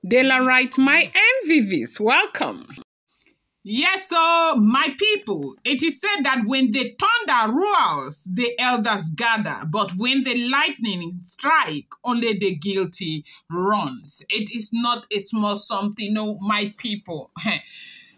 Daylight, my MVVs, welcome. Yes, so my people, it is said that when the thunder roars, the elders gather, but when the lightning strike, only the guilty runs. It is not a small something, no, my people.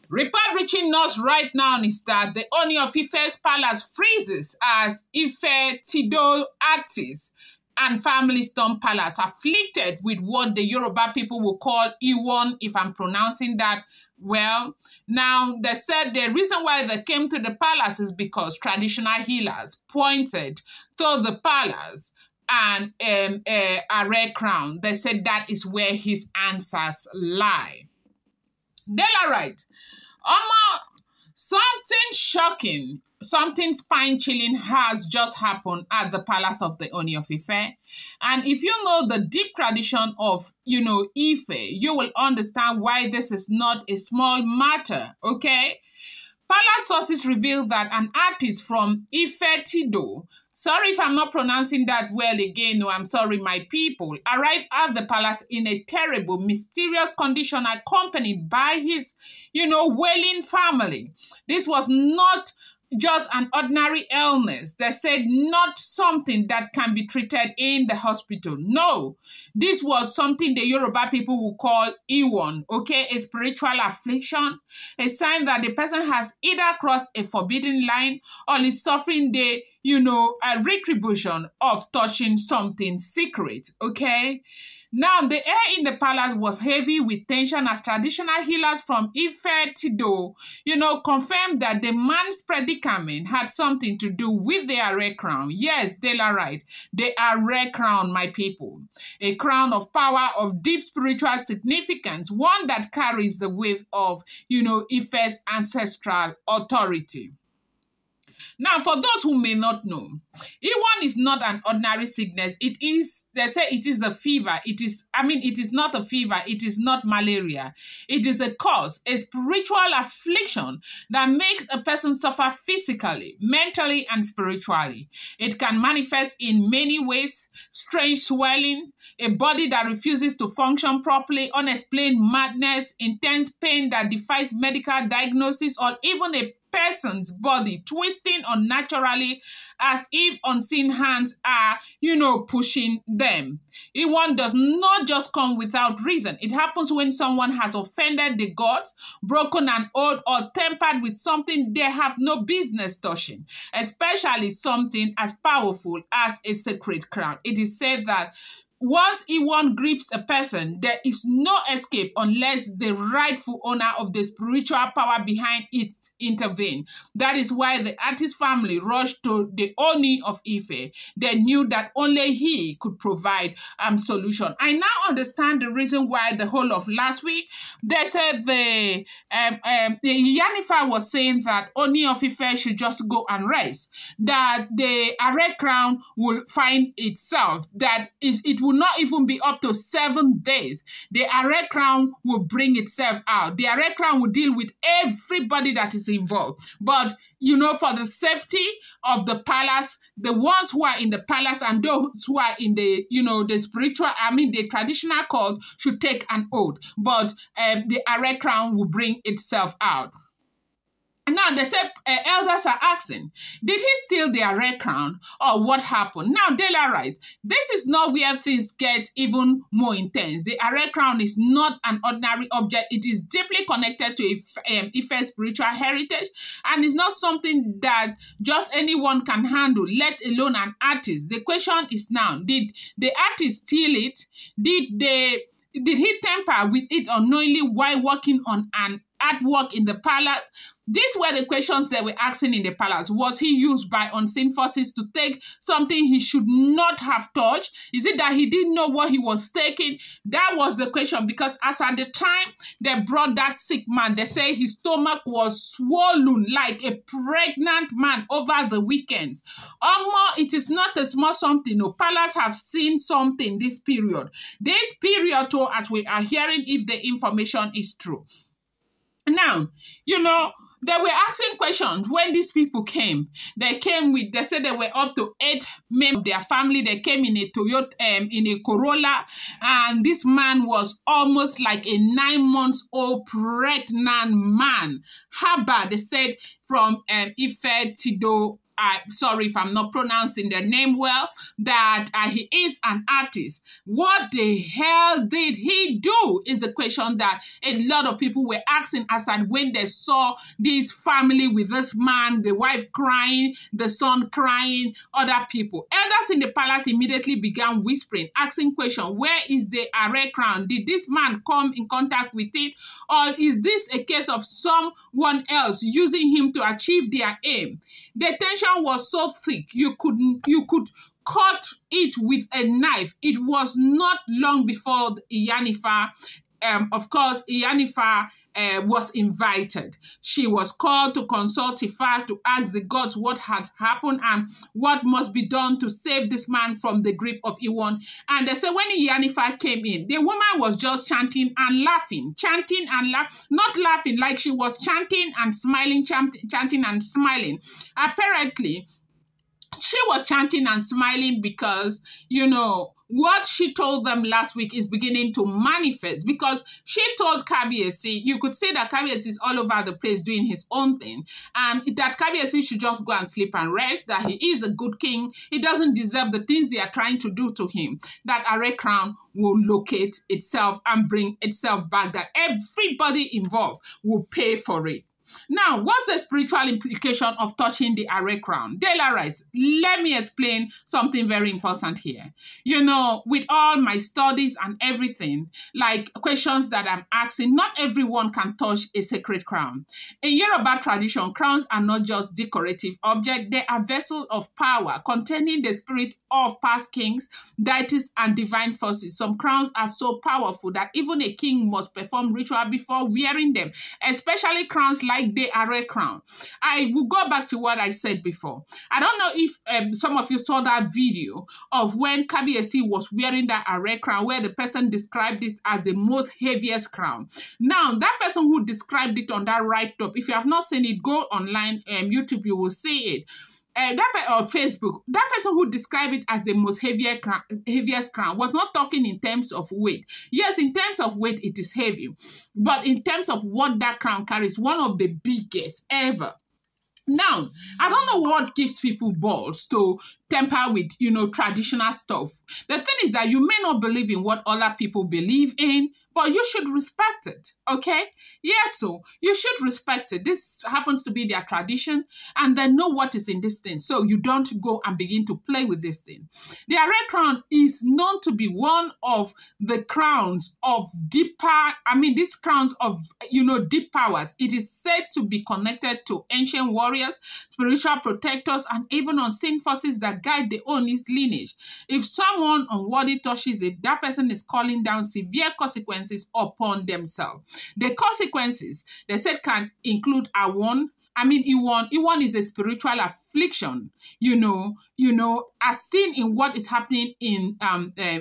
Report reaching us right now is that the Ooni of Ife's palace freezes as Ifetedo artists and family stone palace afflicted with what the Yoruba people will call ìwòn, if I'm pronouncing that well. Now, they said the reason why they came to the palace is because traditional healers pointed to the palace and Aare crown. They said that is where his answers lie. They're right. Something shocking, something spine-chilling has just happened at the palace of the Ooni of Ife. And if you know the deep tradition of, Ife, you will understand why this is not a small matter, okay? Palace sources reveal that an artist from Ifetedo, sorry if I'm not pronouncing that well again, no, I'm sorry, my people, arrived at the palace in a terrible, mysterious condition accompanied by his, wailing family. This was not just an ordinary illness. They said not something that can be treated in the hospital. No, this was something the Yoruba people will call ìwòn, okay? A spiritual affliction, a sign that the person has either crossed a forbidden line or is suffering the, a retribution of touching something secret, okay? Now, the air in the palace was heavy with tension as traditional healers from Ifetedo, confirmed that the man's predicament had something to do with the Aare crown. Yes, they are right. The Aare crown, my people. A crown of power, of deep spiritual significance, one that carries the weight of, Ife's ancestral authority. Now, for those who may not know, ìwòn is not an ordinary sickness. It is, they say it is a fever. It is not a fever. It is not malaria. It is a cause, a spiritual affliction that makes a person suffer physically, mentally, and spiritually. It can manifest in many ways: strange swelling, a body that refuses to function properly, unexplained madness, intense pain that defies medical diagnosis, or even a person's body twisting unnaturally as if unseen hands are, pushing them. ìwòn does not just come without reason. It happens when someone has offended the gods, broken an oath, or tampered with something they have no business touching, especially something as powerful as a sacred crown. It is said that once ìwòn grips a person, there is no escape unless the rightful owner of the spiritual power behind it intervene. That is why the artist family rushed to the Ooni of Ife. They knew that only he could provide solution. I now understand the reason why the whole of last week they said the Yanifa was saying that Ooni of Ife should just go and rest, that the Aare crown will find itself, that it will not even be up to 7 days. The Aare crown will bring itself out. The Aare crown will deal with everybody that is involved. But, for the safety of the palace, the ones who are in the palace and those who are in the, the spiritual, the traditional cult should take an oath. But the Aare crown will bring itself out. Now, they said elders are asking, did he steal the Aare crown or what happened? Now, they are right. This is not where things get even more intense. The Aare crown is not an ordinary object. It is deeply connected to Ife's spiritual heritage, and it's not something that just anyone can handle, let alone an artist. The question is now, did the artist steal it? Did he tamper with it unknowingly while working on an artwork in the palace? These were the questions they were asking in the palace. Was he used by unseen forces to take something he should not have touched? Is it that he didn't know what he was taking? That was the question, because as at the time they brought that sick man, they say his stomach was swollen like a pregnant man over the weekends. It is not a small something. No, palace have seen something this period. This period too, as we are hearing, if the information is true. Now, They were asking questions when these people came. They said they were up to 8 members of their family. They came in a Toyota, in a Corolla, and this man was almost like a 9-month-old pregnant man. Haba, they said, from Ifetedo. Sorry if I'm not pronouncing their name well, that he is an artist. What the hell did he do is a question that a lot of people were asking as and when they saw this family with this man, the wife crying, the son crying, other people. Elders in the palace immediately began whispering, asking questions. Where is the Aare crown? Did this man come in contact with it? Or is this a case of someone else using him to achieve their aim? The tension was so thick you could cut it with a knife. It was not long before Iyanifa, of course, Iyanifa was invited. She was called to consult Ifa to ask the gods what had happened and what must be done to save this man from the grip of ìwòn. And they said when Iyanifa came in, the woman was just chanting and laughing, not laughing, like she was chanting and smiling, chanting and smiling. Apparently, she was chanting and smiling because, you know, what she told them last week is beginning to manifest, because she told Kabiyesi, you could say that Kabiyesi is all over the place doing his own thing, and that Kabiyesi should just go and sleep and rest, that he is a good king, he doesn't deserve the things they are trying to do to him, that Aare crown will locate itself and bring itself back, that everybody involved will pay for it. Now, what's the spiritual implication of touching the Aare crown? Dela writes, let me explain something very important here. You know, with all my studies and everything, like questions that I'm asking, not everyone can touch a sacred crown. In Yoruba tradition, crowns are not just decorative objects. They are vessels of power containing the spirit of past kings, deities, and divine forces. Some crowns are so powerful that even a king must perform ritual before wearing them, especially crowns like the Aare crown. I will go back to what I said before. I don't know if some of you saw that video of when Kabiyesi was wearing that Aare crown, where the person described it as the most heaviest crown. Now, that person who described it on that right top, if you have not seen it, go online, YouTube, you will see it. Or Facebook, that person who described it as the most heaviest crown was not talking in terms of weight. Yes, in terms of weight, it is heavy. But in terms of what that crown carries, one of the biggest ever. Now, I don't know what gives people balls to temper with, you know, traditional stuff. The thing is that you may not believe in what other people believe in, but you should respect it, okay? Yes, so you should respect it. This happens to be their tradition, and they know what is in this thing, so you don't go and begin to play with this thing. The Aare crown is known to be one of the crowns of these crowns of, you know, deep powers. It is said to be connected to ancient warriors, spiritual protectors, and even unseen forces that guide the Ooni's lineage. If someone unworthy touches it, that person is calling down severe consequences upon themselves. The consequences, they said, can include ìwòn. ìwòn is a spiritual affliction, you know, as seen in what is happening in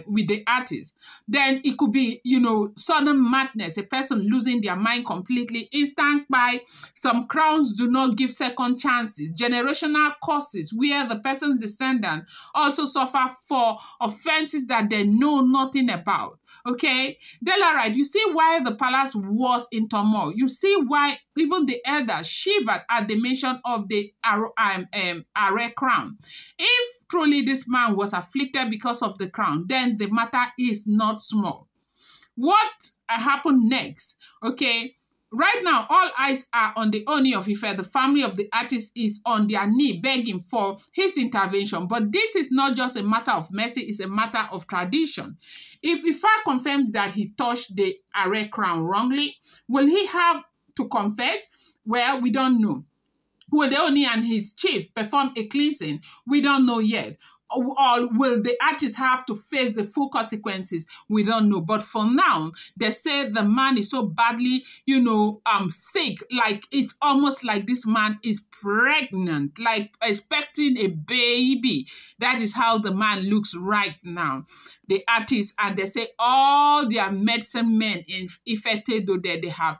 with the artist. Then it could be, you know, sudden madness, a person losing their mind completely, instant by. Some crowns do not give second chances, generational curses where the person's descendant also suffer for offenses that they know nothing about. Okay, Dela, right? You see why the palace was in turmoil. You see why even the elders shivered at the mention of the Aare crown. If truly this man was afflicted because of the crown, then the matter is not small. What happened next? Okay, right now, all eyes are on the Ooni of Ife. The family of the artist is on their knee begging for his intervention. But this is not just a matter of mercy, it's a matter of tradition. If Ife confirms that he touched the Aare crown wrongly, will he have to confess? Well, we don't know. Will the Ooni and his chief perform a cleansing? We don't know yet. or will the artist have to face the full consequences? We don't know. But for now, they say the man is so badly, sick. Like, it's almost like this man is pregnant, like expecting a baby. That is how the man looks right now. The artist, and they say all their medicine men in Ifetedo there, they have,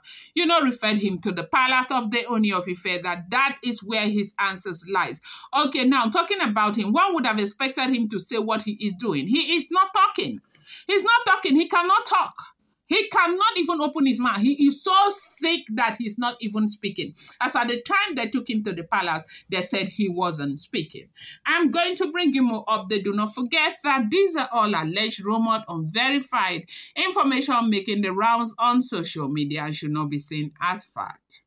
referred him to the palace of the Ooni of Ife, that is where his answers lies. Okay, now talking about him, one would have expected him to say what he is doing. He is not talking. He's not talking. He cannot talk. He cannot even open his mouth. He is so sick that he's not even speaking. As at the time they took him to the palace, they said he wasn't speaking. I'm going to bring you more updates. Do not forget that these are all alleged, rumored, unverified information making the rounds on social media and should not be seen as fact.